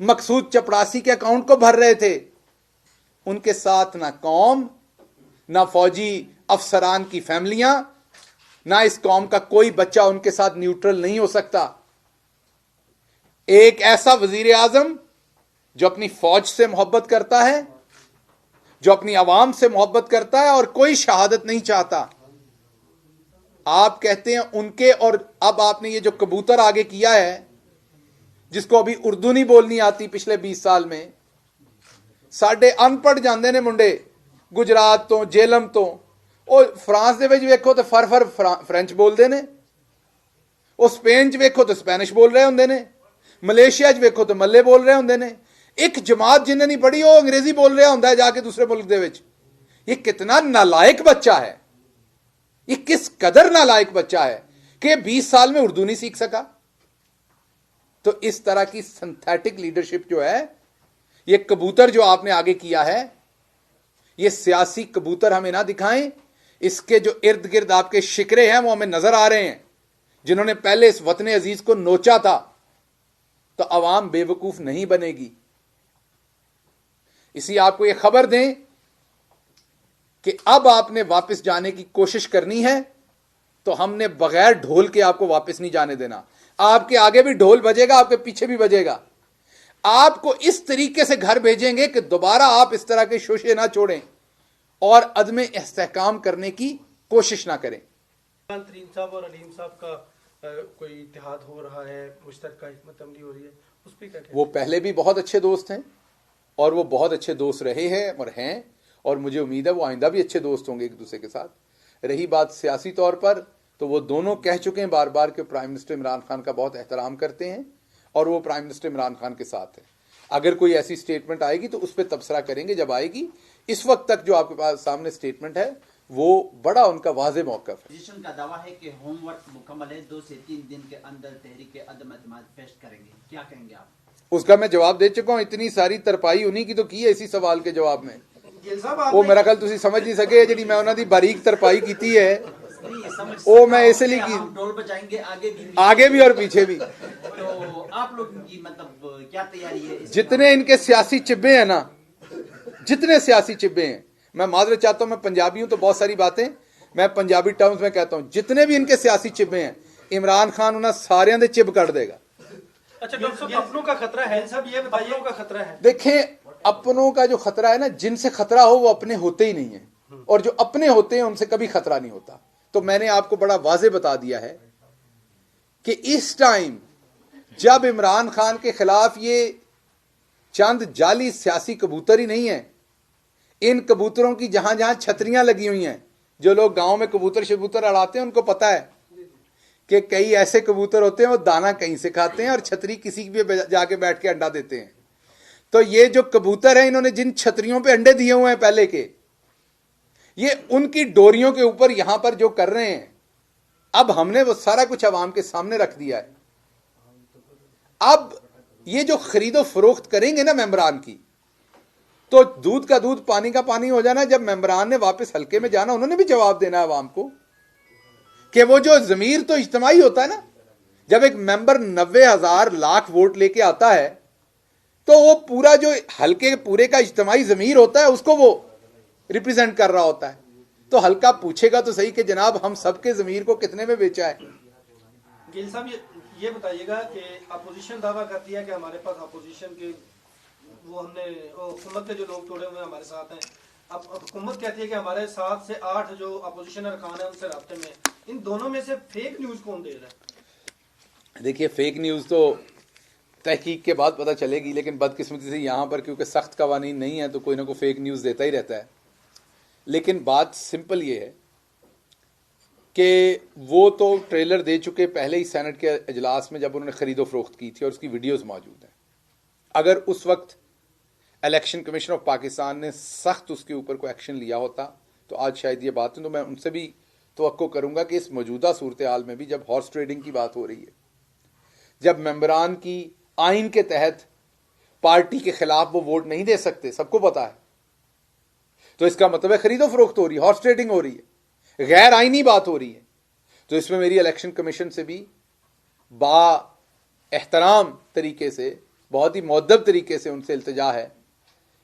मकसूद चपड़ासी के अकाउंट को भर रहे थे। उनके साथ ना कौम, ना फौजी अफसरान की फैमिलियां, ना इस कौम का कोई बच्चा उनके साथ न्यूट्रल नहीं हो सकता। एक ऐसा वजीर आजम जो अपनी फौज से मोहब्बत करता है, जो अपनी आवाम से मोहब्बत करता है और कोई शहादत नहीं चाहता। आप कहते हैं उनके, और अब आपने ये जो कबूतर आगे किया है, जिसको अभी उर्दू नहीं बोलनी आती पिछले 20 साल में, साढ़े अनपढ़ जाते ने मुंडे गुजरात तो, जेलम तो, ਉਹ फ्रांस ਦੇ ਵਿੱਚ ਵੇਖੋ ਤੇ ਫਰ फ्रेंच बोलते ने, ਉਹ स्पेन च वेखो तो स्पैनिश बोल रहे होंगे ने, मलेशिया च वेखो तो मल्ले बोल रहे होंगे ने। एक जमात जिन्हें नहीं पढ़ी वो अंग्रेजी बोल रहा होंगे जाके दूसरे मुल्क दे विच। ये कितना नालायक बच्चा है, ये किस कदर नालायक बच्चा है कि 20 साल में उर्दू नहीं सीख सका। तो इस तरह की सिंथेटिक लीडरशिप जो है, ये कबूतर जो आपने आगे किया है, ये सियासी कबूतर हमें ना दिखाएं। इसके जो इर्द गिर्द आपके शिकरे हैं वो हमें नजर आ रहे हैं, जिन्होंने पहले इस वतन अजीज को नोचा था। तो अवाम बेवकूफ नहीं बनेगी। इसी आपको यह खबर दें कि अब आपने वापस जाने की कोशिश करनी है तो हमने बगैर ढोल के आपको वापस नहीं जाने देना। आपके आगे भी ढोल बजेगा, आपके पीछे भी बजेगा। आपको इस तरीके से घर भेजेंगे कि दोबारा आप इस तरह के शोशे ना छोड़ें और अदम इस्तेहकाम करने की कोशिश ना करें। तरीन साहब और अलीम साहब का कोई इत्तेहाद हो रहा है, मुश्तरका हिकमत अमली हो रही है, उस पर क्या? वो पहले भी बहुत अच्छे दोस्त हैं और वो बहुत अच्छे दोस्त रहे हैं और हैं, और मुझे उम्मीद है वो आइंदा भी अच्छे दोस्त होंगे एक दूसरे के साथ। रही बात सियासी तौर पर, तो वो दोनों कह चुके हैं बार बार कि प्राइम मिनिस्टर इमरान खान का बहुत एहतराम करते हैं और वो प्राइम मिनिस्टर इमरान खान के साथ है। अगर कोई ऐसी स्टेटमेंट आएगी तो उस पर तबसरा करेंगे जब आएगी। इस वक्त तक जो आपके पास सामने स्टेटमेंट है वो बड़ा उनका वाज़ेह मौक़िफ़ है। पोजीशन का दावा है कि होमवर्क मुकम्मल है, 2 से 3 दिन के अंदर तहरीक अदम एतमाद पेश करेंगे, क्या कहेंगे आप? उसका मैं जवाब दे चुका हूं। इतनी सारी तरपाई उन्हीं की तो की है इसी सवाल के जवाब में। वो मेरा ख्याल तुसी समझ नहीं सके जी मैं उन्होंने बारीक तरपाई की है, वो मैं इसलिए की ढोल बजाएंगे आगे भी और पीछे भी। तो आप लोग की मतलब क्या तैयारी है? जितने इनके सियासी चिब्बे हैं ना, जितने सियासी चिब्बे हैं, मैं माजरत चाहता हूं, मैं पंजाबी हूं तो बहुत सारी बातें मैं पंजाबी टर्म्स में कहता हूं। जितने भी इनके सियासी चिब्बे हैं, इमरान खान उन्हें सारे दे चिब कट देगा। अच्छा डॉक्टर साहब, अपनों का खतरा है साहब, ये बताइए। अपनों का खतरा है, देखें अपनों का जो खतरा है ना, जिनसे खतरा हो वो अपने होते ही नहीं है, और जो अपने होते हैं उनसे कभी खतरा नहीं होता। तो मैंने आपको बड़ा वाज़ेह बता दिया है कि इस टाइम जब इमरान खान के खिलाफ ये चंद जाली सियासी कबूतर ही नहीं है, इन कबूतरों की जहां जहां छतरियां लगी हुई हैं, जो लोग गांव में कबूतर शबूतर अड़ाते हैं उनको पता है कि कई ऐसे कबूतर होते हैं वो दाना कहीं से खाते हैं और छतरी किसी भी जाके बैठ के अंडा देते हैं। तो ये जो कबूतर है, इन्होंने जिन छतरियों पे अंडे दिए हुए हैं पहले के, ये उनकी डोरियों के ऊपर यहां पर जो कर रहे हैं, अब हमने वो सारा कुछ अवाम के सामने रख दिया है। अब ये जो खरीदो फरोख्त करेंगे ना मेंबरान की, तो दूध का दूध पानी का पानी हो जाना। जब मेंबरान ने वापस हल्के में जाना, उन्होंने भी जवाब देना अवाम को कि वो जो जमीर तो इज्तिमाई होता है ना, जब एक मेंबर 90,000 लाख वोट लेके आता है तो वो पूरा जो हल्के पूरे का इज्तिमाई जमीर होता है उसको वो रिप्रेजेंट कर रहा होता है। तो हल्का पूछेगा तो सही कि जनाब हम सबके जमीर को कितने में बेचा है। गिल साहब ये बताइएगा कि अपोजिशन दावा करती है कि हमारे पास अपोजिशन के वो हमने हुकूमत के जो लोग तोड़े हुए हमारे साथ हैं। अब हुकूमत कहती है कि हमारे 7 से 8 जो अपोजिशनर खान है उनसे राब्ते में। इन दोनों में से फेक न्यूज कौन दे रहा है? देखिए फेक न्यूज तो तहकीक के बाद पता चलेगी, लेकिन बदकिस्मती से यहाँ पर क्योंकि सख्त कवानीन नहीं है तो कोई ना कोई फेक न्यूज़ देता ही रहता है। लेकिन बात सिंपल ये है कि वो तो ट्रेलर दे चुके पहले ही सेनेट के अजलास में जब उन्होंने खरीदो फरोख्त की थी, और उसकी वीडियोस मौजूद हैं। अगर उस वक्त इलेक्शन कमीशन ऑफ पाकिस्तान ने सख्त उसके ऊपर कोई एक्शन लिया होता तो आज शायद ये बात, तो मैं उनसे भी तवक्को करूँगा कि इस मौजूदा सूरत हाल में भी जब हॉर्स ट्रेडिंग की बात हो रही है, जब मेंबरान की आइन के तहत पार्टी के खिलाफ वो वोट नहीं दे सकते, सबको पता है, तो इसका मतलब है खरीदो फरोख्त हो रही है, हॉर्स ट्रेडिंग हो रही है, गैर आइनी बात हो रही है। तो इसमें मेरी इलेक्शन कमीशन से भी बा एहतराम तरीके से बहुत ही मुअद्दब तरीके से उनसे इल्तिजा है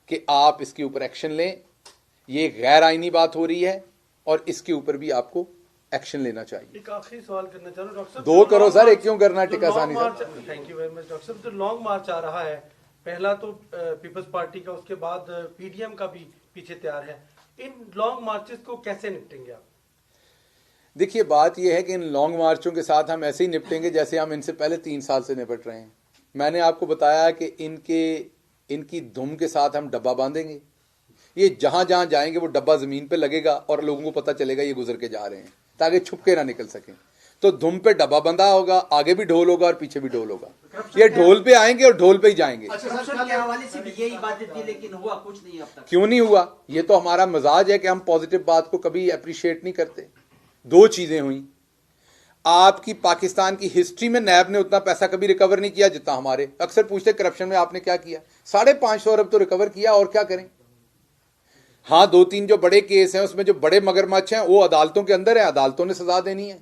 कि आप इसके ऊपर एक्शन लें। ये गैर आईनी बात हो रही है और इसके ऊपर भी आपको एक्शन लेना चाहिए। एक आखिरी सवाल करना चाह रहा हूं डॉक्टर साहब, दो करो सर, एक क्यों करना टिका सानी sir? Sir. Thank you very much doctor साहब। जो लॉन्ग मार्च आ रहा है, पहला तो पीपल्स पार्टी का, उसके बाद पीडीएम का भी पीछे तैयार है, इन लॉन्ग मार्चेस को कैसे निपटेंगे आप? देखिए, बात यह है कि इन लॉन्ग मार्चों के साथ हम ऐसे ही निपटेंगे जैसे हम इनसे पहले 3 साल से निपट रहे हैं। मैंने आपको बताया कि इनकी धुम के साथ हम डब्बा बांधेंगे। ये जहां जहां जाएंगे वो डब्बा जमीन पे लगेगा और लोगों को पता चलेगा ये गुजर के जा रहे हैं, ताकि छुप के ना निकल सकें। तो धुम पे डब्बा बंधा होगा, आगे भी ढोल होगा और पीछे भी ढोल होगा। ये ढोल पे आएंगे और ढोल पे ही जाएंगे। करप्शन के हवाले से भी यही बातें थी, लेकिन हुआ कुछ नहीं अब तक। क्यों नहीं हुआ? ये तो हमारा मजाज है कि हम पॉजिटिव बात को कभी अप्रिशिएट नहीं करते। 2 चीजें हुई। आपकी पाकिस्तान की हिस्ट्री में नैब ने उतना पैसा कभी रिकवर नहीं किया जितना हमारे। अक्सर पूछते करप्शन में आपने क्या किया? 550 अरब तो रिकवर किया, और क्या करें। हाँ, 2-3 जो बड़े केस हैं उसमें जो बड़े मगरमच्छ हैं वो अदालतों के अंदर है, अदालतों ने सजा देनी है।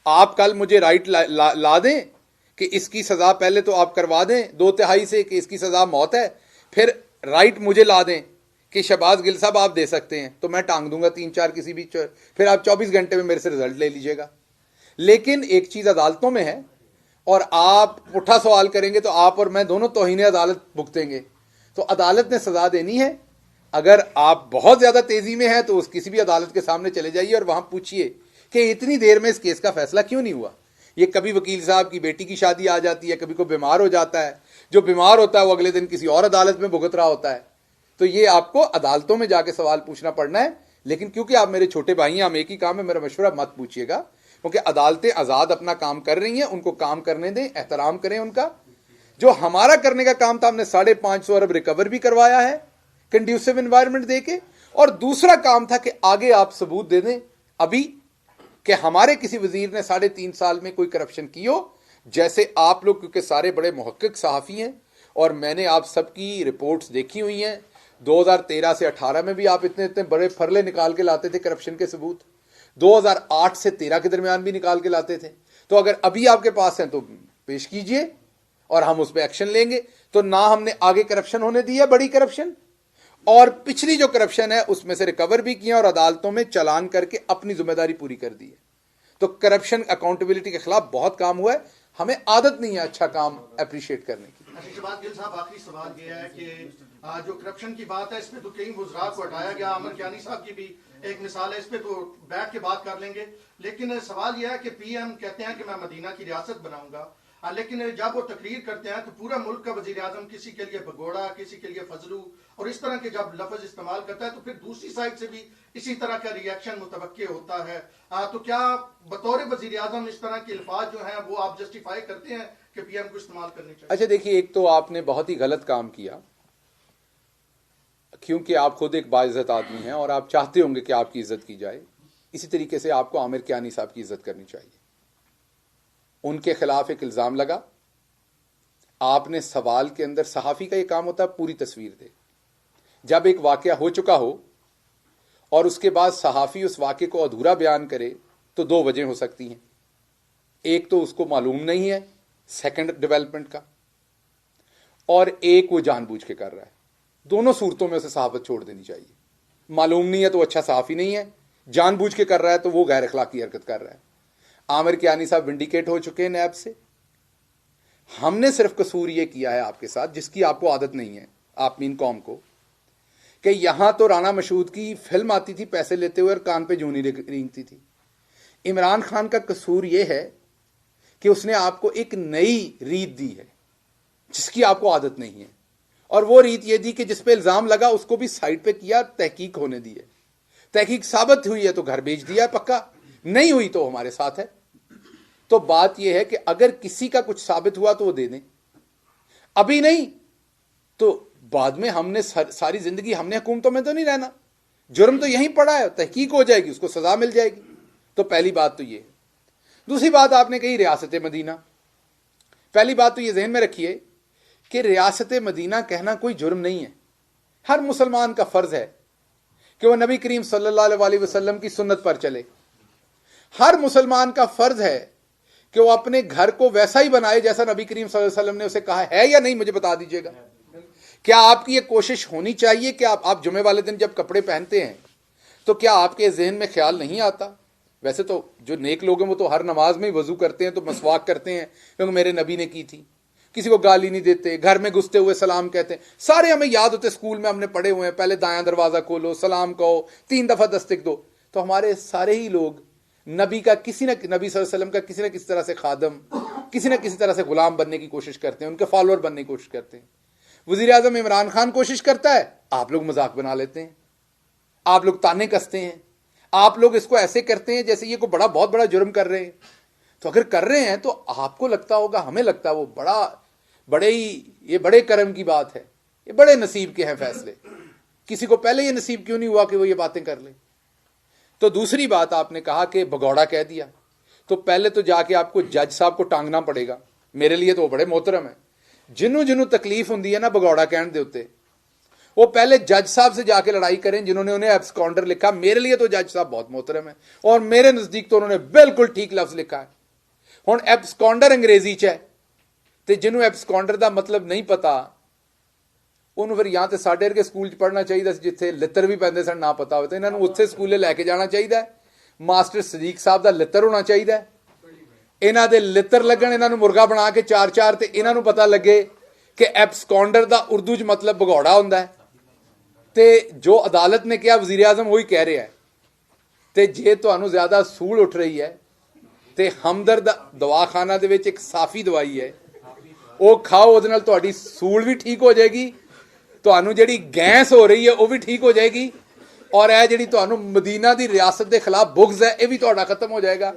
आप कल मुझे राइट ला दें कि इसकी सजा पहले तो आप करवा दें 2/3 से कि इसकी सजा मौत है, फिर राइट मुझे ला दें कि शहबाज गिल साहब आप दे सकते हैं, तो मैं टांग दूंगा 3-4 किसी भी, फिर आप 24 घंटे में मेरे से रिजल्ट ले लीजिएगा। लेकिन एक चीज अदालतों में है और आप पुट्ठा सवाल करेंगे तो आप और मैं दोनों तौहीन अदालत भुगतेंगे। तो अदालत ने सजा देनी है। अगर आप बहुत ज्यादा तेजी में हैं तो उस किसी भी अदालत के सामने चले जाइए और वहां पूछिए कि इतनी देर में इस केस का फैसला क्यों नहीं हुआ। ये कभी वकील साहब की बेटी की शादी आ जाती है, कभी कोई बीमार हो जाता है, जो बीमार होता है वो अगले दिन किसी और अदालत में भुगत रहा होता है। तो ये आपको अदालतों में जाके सवाल पूछना पड़ना है। लेकिन क्योंकि आप मेरे छोटे भाई हैं, हम एक ही काम है, मेरा मशवरा मत पूछिएगा, क्योंकि अदालतें आजाद अपना काम कर रही हैं, उनको काम करने दें, एहतराम करें उनका। जो हमारा करने का काम था, हमने 550 अरब रिकवर भी करवाया है कंड्यूसिव एनवायरनमेंट देके, और दूसरा काम था कि आगे आप सबूत दे दें अभी कि हमारे किसी वजीर ने 3.5 साल में कोई करप्शन की हो। जैसे आप लोग, क्योंकि सारे बड़े मुहक्किक सहाफ़ी हैं और मैंने आप सबकी रिपोर्ट्स देखी हुई हैं, 2013 से 18 में भी आप इतने इतने बड़े फरले निकाल के लाते थे करप्शन के सबूत, 2008 से 13 के दरमियान भी निकाल के लाते थे। तो अगर अभी आपके पास हैं तो पेश कीजिए और हम उस पर एक्शन लेंगे। तो ना हमने आगे करप्शन होने दी है, बड़ी करप्शन, और पिछली जो करप्शन है उसमें से रिकवर भी किया और अदालतों में चालान करके अपनी जिम्मेदारी पूरी कर दी है। तो करप्शन अकाउंटेबिलिटी के खिलाफ बहुत काम हुआ है। हमें आदत नहीं है अच्छा काम अप्रिशिएट करने की। शहबाज गिल साहब, आखिरी सवाल ये है कि जो करप्शन की बात है, इसमें तो कई वज़रा को हटाया गया, अमर कियानी साहब की भी एक मिसाल है, इस पे तो बैठ के बात कर लेंगे। लेकिन सवाल यह है कि पीएम कहते हैं कि मैं मदीना की रियासत बनाऊंगा, लेकिन जब वो तकरीर करते हैं तो पूरा मुल्क का वजीर आजम किसी के लिए भगोड़ा, किसी के लिए फजलू और इस तरह के जब लफ्ज इस्तेमाल करता है तो फिर दूसरी साइड से भी इसी तरह का रिएक्शन मुतवक्के होता है। तो क्या बतौर वजीर आजम इस तरह के अल्फाज जो हैं वो आप जस्टिफाई करते हैं कि पीएम को इस्तेमाल करनी चाहिए? अच्छा देखिए, एक तो आपने बहुत ही गलत काम किया, क्योंकि आप खुद एक बाइज्जत आदमी हैं और आप चाहते होंगे कि आपकी इज्जत की जाए। इसी तरीके से आपको आमिर कियानी साहब की इज्जत करनी चाहिए। उनके खिलाफ एक इल्जाम लगा, आपने सवाल के अंदर, सहाफी का ये काम होता है पूरी तस्वीर दे। जब एक वाकया हो चुका हो और उसके बाद सहाफी उस वाकये को अधूरा बयान करे तो 2 वजह हो सकती हैं। एक तो उसको मालूम नहीं है सेकंड डेवलपमेंट का, और एक वो जानबूझ के कर रहा है। दोनों सूरतों में उसे सहाफत छोड़ देनी चाहिए। मालूम नहीं है तो अच्छा सहाफी नहीं है, जानबूझ के कर रहा है तो वो गैर अखलाकी हरकत कर रहा है। आमिर कियानी साहब विंडिकेट हो चुके हैं नैब से। हमने सिर्फ कसूर ये किया है आपके साथ, जिसकी आपको आदत नहीं है, आप मीन कौम को, कि यहां तो राना मशहूद की फिल्म आती थी पैसे लेते हुए और कान पे जूनी रेंगती थी। इमरान खान का कसूर यह है कि उसने आपको एक नई रीत दी है जिसकी आपको आदत नहीं है, और वो रीत ये दी कि जिस पे इल्जाम लगा उसको भी साइड पे किया, तहकीक होने दी है। तहकीक साबित हुई है तो घर भेज दिया है पक्का, नहीं हुई तो हमारे साथ है। तो बात यह है कि अगर किसी का कुछ साबित हुआ तो वो दे दें, अभी नहीं तो बाद में। हमने सारी जिंदगी हमने हुकूमतों में तो नहीं रहना, जुर्म तो यहीं पड़ा है, तहकीक हो जाएगी, उसको सजा मिल जाएगी। तो पहली बात तो ये है। दूसरी बात आपने कही रियासत मदीना। पहली बात तो ये जहन में रखिए कि रियासत मदीना कहना कोई जुर्म नहीं है। हर मुसलमान का फर्ज है कि वह नबी करीम सल्लल्लाहु अलैहि वसल्लम की सुन्नत पर चले। हर मुसलमान का फर्ज है कि वो अपने घर को वैसा ही बनाए जैसा नबी करीम सल्लल्लाहु अलैहि वसल्लम ने उसे कहा है या नहीं, मुझे बता दीजिएगा। क्या आपकी ये कोशिश होनी चाहिए कि आप जुमे वाले दिन जब कपड़े पहनते हैं तो क्या आपके जहन में ख्याल नहीं आता? वैसे तो जो नेक लोग हैं वो तो हर नमाज में ही वजू करते हैं, तो मसवाक करते हैं क्योंकि मेरे नबी ने की थी, किसी को गाली नहीं देते, घर में घुसते हुए सलाम कहते हैं, सारे हमें याद होते, स्कूल में हमने पढ़े हुए हैं, पहले दायां दरवाजा खोलो, सलाम कहो, 3 दफा दस्तक दो। तो हमारे सारे ही लोग नबी का नबी सल्लल्लाहु अलैहि वसल्लम का किसी न किसी तरह से खादम, किसी न किसी तरह से गुलाम बनने की कोशिश करते हैं, उनके फॉलोअर बनने की कोशिश करते हैं। वजीर आजम इमरान खान कोशिश करता है, आप लोग मजाक बना लेते हैं, आप लोग ताने कसते हैं, आप लोग इसको ऐसे करते हैं जैसे ये कोई बहुत बड़ा जुर्म कर रहे हैं। तो अगर कर रहे हैं तो आपको लगता होगा, हमें लगता है वो ये बड़े कर्म की बात है, ये बड़े नसीब के हैं फैसले, किसी को पहले ये नसीब क्यों नहीं हुआ कि वो ये बातें कर ले। तो दूसरी बात आपने कहा कि भगौड़ा कह दिया, तो पहले तो जाके आपको जज साहब को टांगना पड़ेगा। मेरे लिए तो वो बड़े मोहतरम है, जिन्हों तकलीफ होंगी है ना भगौड़ा कहने दे उत्ते, वो पहले जज साहब से जाके लड़ाई करें जिन्होंने उन्हें एब्सकॉन्डर लिखा। मेरे लिए तो जज साहब बहुत मोहतरम है और मेरे नजदीक तो उन्होंने बिल्कुल ठीक लफ्ज लिखा है। हुण एब्सकॉन्डर अंग्रेजी च है ते जिन्होंने एब्सकॉन्डर का मतलब नहीं पता ਉਹਨੂੰ ਫਿਰ ਜਾਂ ਤੇ ਸਾਡੇ ਵਰਗੇ ਸਕੂਲ 'ਚ ਪੜ੍ਹਨਾ ਚਾਹੀਦਾ ਸੀ ਜਿੱਥੇ ਲਿੱਤਰ ਵੀ ਪੈਂਦੇ ਸਨ, ਨਾ ਪਤਾ ਹੋਵੇ ਤਾਂ ਇਹਨਾਂ ਨੂੰ ਉੱਥੇ ਸਕੂਲੇ ਲੈ ਕੇ ਜਾਣਾ ਚਾਹੀਦਾ। ਮਾਸਟਰ ਸਦੀਕ ਸਾਹਿਬ ਦਾ ਲਿੱਤਰ ਹੋਣਾ ਚਾਹੀਦਾ, ਇਹਨਾਂ ਦੇ ਲਿੱਤਰ ਲੱਗਣ, ਇਹਨਾਂ ਨੂੰ ਮੁਰਗਾ ਬਣਾ ਕੇ 4-4 ਤੇ ਇਹਨਾਂ ਨੂੰ ਪਤਾ ਲੱਗੇ ਕਿ ਐਬਸਕੌਂਡਰ ਦਾ ਉਰਦੂ 'ਚ ਮਤਲਬ ਭਗੌੜਾ ਹੁੰਦਾ ਹੈ। ਤੇ ਜੋ ਅਦਾਲਤ ਨੇ ਕਿਹਾ ਵਜ਼ੀਰ ਆਜ਼ਮ ਉਹੀ ਕਹਿ ਰਿਹਾ ਹੈ। ਤੇ ਜੇ ਤੁਹਾਨੂੰ ਜ਼ਿਆਦਾ ਸੂਲ ਉੱਠ ਰਹੀ ਹੈ ਤੇ ਹਮਦਰਦ ਦਵਾਖਾਨਾ ਦੇ ਵਿੱਚ ਇੱਕ ਸਾਫੀ ਦਵਾਈ ਹੈ, ਉਹ ਖਾਓ, ਉਹਦੇ ਨਾਲ ਤੁਹਾਡੀ ਸੂਲ ਵੀ ਠੀਕ ਹੋ ਜਾਏਗੀ, ਤੁਹਾਨੂੰ ਜਿਹੜੀ ਗੈਸ ਹੋ ਰਹੀ ਹੈ ਉਹ ਵੀ ਠੀਕ ਹੋ ਜਾਏਗੀ, ਔਰ ਇਹ ਜਿਹੜੀ ਤੁਹਾਨੂੰ ਮਦੀਨਾ ਦੀ ਰਿਆਸਤ ਦੇ ਖਿਲਾਫ ਬੁਗਜ਼ ਹੈ ਇਹ ਵੀ ਤੁਹਾਡਾ ਖਤਮ ਹੋ ਜਾਏਗਾ।